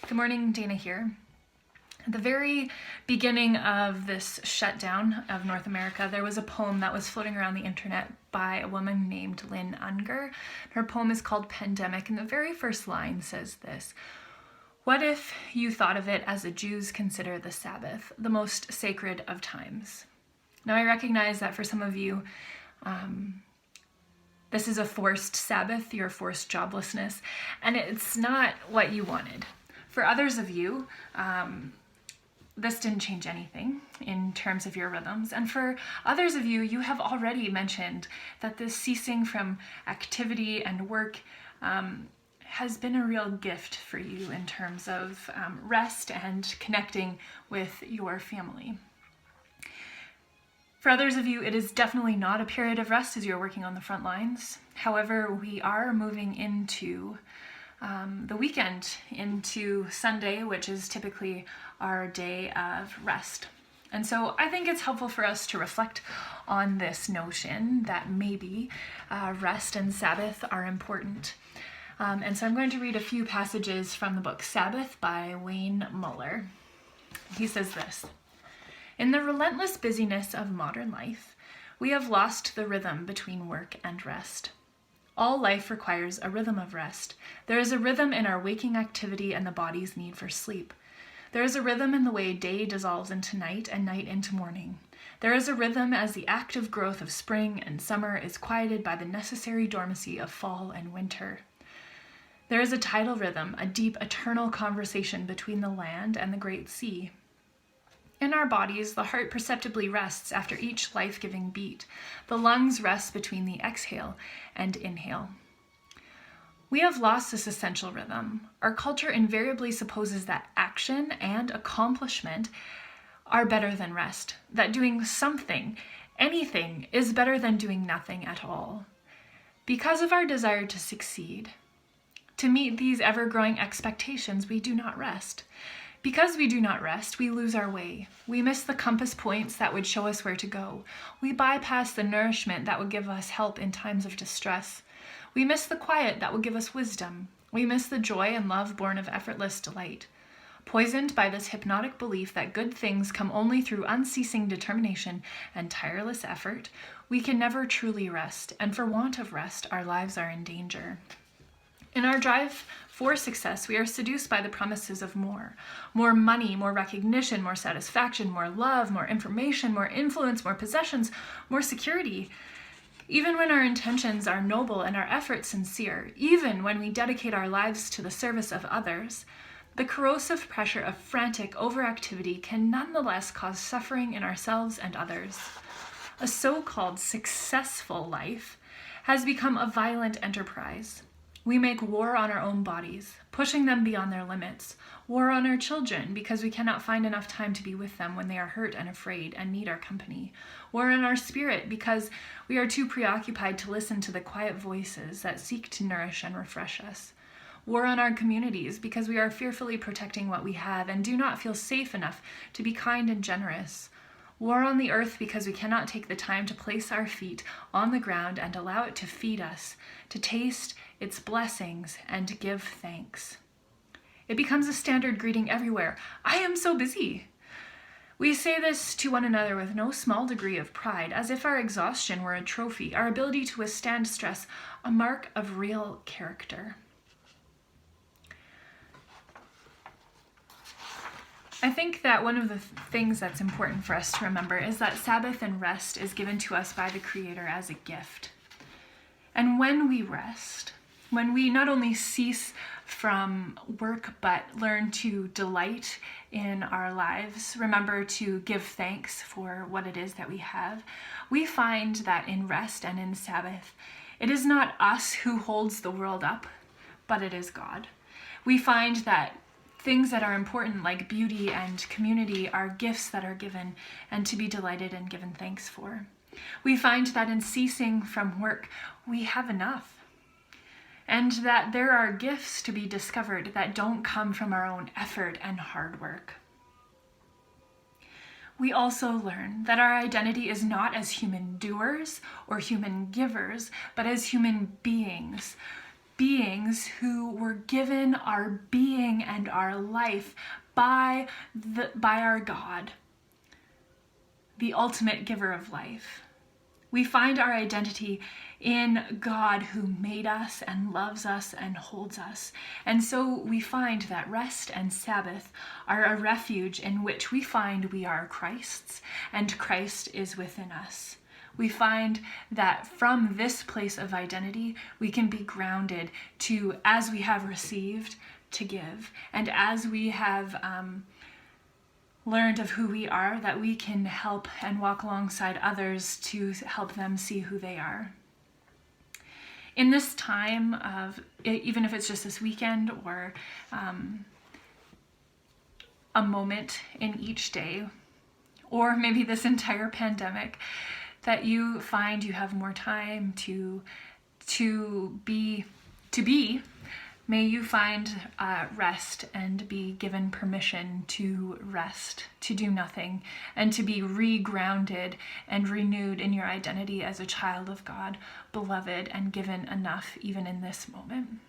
Good morning, Dana here. At the very beginning of this shutdown of North America, there was a poem that was floating around the internet by a woman named Lynn Ungar. Her poem is called Pandemic, and the very first line says this: "What if you thought of it as the Jews consider the Sabbath, the most sacred of times?" Now, I recognize that for some of you, this is a forced Sabbath, your forced joblessness, and it's not what you wanted. For others of you, this didn't change anything in terms of your rhythms. And for others of you, you have already mentioned that this ceasing from activity and work has been a real gift for you in terms of rest and connecting with your family. For others of you, it is definitely not a period of rest as you're working on the front lines. However, we are moving into the weekend, into Sunday, which is typically our day of rest. And so I think it's helpful for us to reflect on this notion that maybe rest and Sabbath are important. And so I'm going to read a few passages from the book Sabbath by Wayne Muller. He says this: "In the relentless busyness of modern life, we have lost the rhythm between work and rest. All life requires a rhythm of rest. There is a rhythm in our waking activity and the body's need for sleep. There is a rhythm in the way day dissolves into night and night into morning. There is a rhythm as the active growth of spring and summer is quieted by the necessary dormancy of fall and winter. There is a tidal rhythm, a deep, eternal conversation between the land and the great sea. In our bodies, the heart perceptibly rests after each life-giving beat. The lungs rest between the exhale and inhale. We have lost this essential rhythm. Our culture invariably supposes that action and accomplishment are better than rest, that doing something, anything, is better than doing nothing at all. Because of our desire to succeed, to meet these ever-growing expectations, we do not rest. Because we do not rest, we lose our way. We miss the compass points that would show us where to go. We bypass the nourishment that would give us help in times of distress. We miss the quiet that would give us wisdom. We miss the joy and love born of effortless delight. Poisoned by this hypnotic belief that good things come only through unceasing determination and tireless effort, we can never truly rest, and for want of rest, our lives are in danger. In our drive for success, we are seduced by the promises of more money, more recognition, more satisfaction, more love, more information, more influence, more possessions, more security. Even when our intentions are noble and our efforts sincere, even when we dedicate our lives to the service of others, the corrosive pressure of frantic overactivity can nonetheless cause suffering in ourselves and others. A so-called successful life has become a violent enterprise. We make war on our own bodies, pushing them beyond their limits. War on our children because we cannot find enough time to be with them when they are hurt and afraid and need our company. War on our spirit because we are too preoccupied to listen to the quiet voices that seek to nourish and refresh us. War on our communities because we are fearfully protecting what we have and do not feel safe enough to be kind and generous. War on the earth because we cannot take the time to place our feet on the ground and allow it to feed us, to taste its blessings and to give thanks. It becomes a standard greeting everywhere: "I am so busy." We say this to one another with no small degree of pride, as if our exhaustion were a trophy, our ability to withstand stress a mark of real character. I think that one of the things that's important for us to remember is that Sabbath and rest is given to us by the Creator as a gift. And when we rest, when we not only cease from work but learn to delight in our lives, remember to give thanks for what it is that we have, we find that in rest and in Sabbath, it is not us who holds the world up, but it is God. We find that things that are important, like beauty and community, are gifts that are given and to be delighted and given thanks for. We find that in ceasing from work, we have enough, and that there are gifts to be discovered that don't come from our own effort and hard work. We also learn that our identity is not as human doers or human givers, but as human beings beings who were given our being and our life by our God, the ultimate giver of life. We find our identity in God who made us and loves us and holds us. And so we find that rest and Sabbath are a refuge in which we find we are Christ's and Christ is within us. We find that from this place of identity, we can be grounded to, as we have received, to give. And as we have learned of who we are, that we can help and walk alongside others to help them see who they are. In this time of, even if it's just this weekend or a moment in each day, or maybe this entire pandemic, that you find you have more time to be, may you find rest and be given permission to rest, to do nothing, and to be re-grounded and renewed in your identity as a child of God, beloved and given enough even in this moment.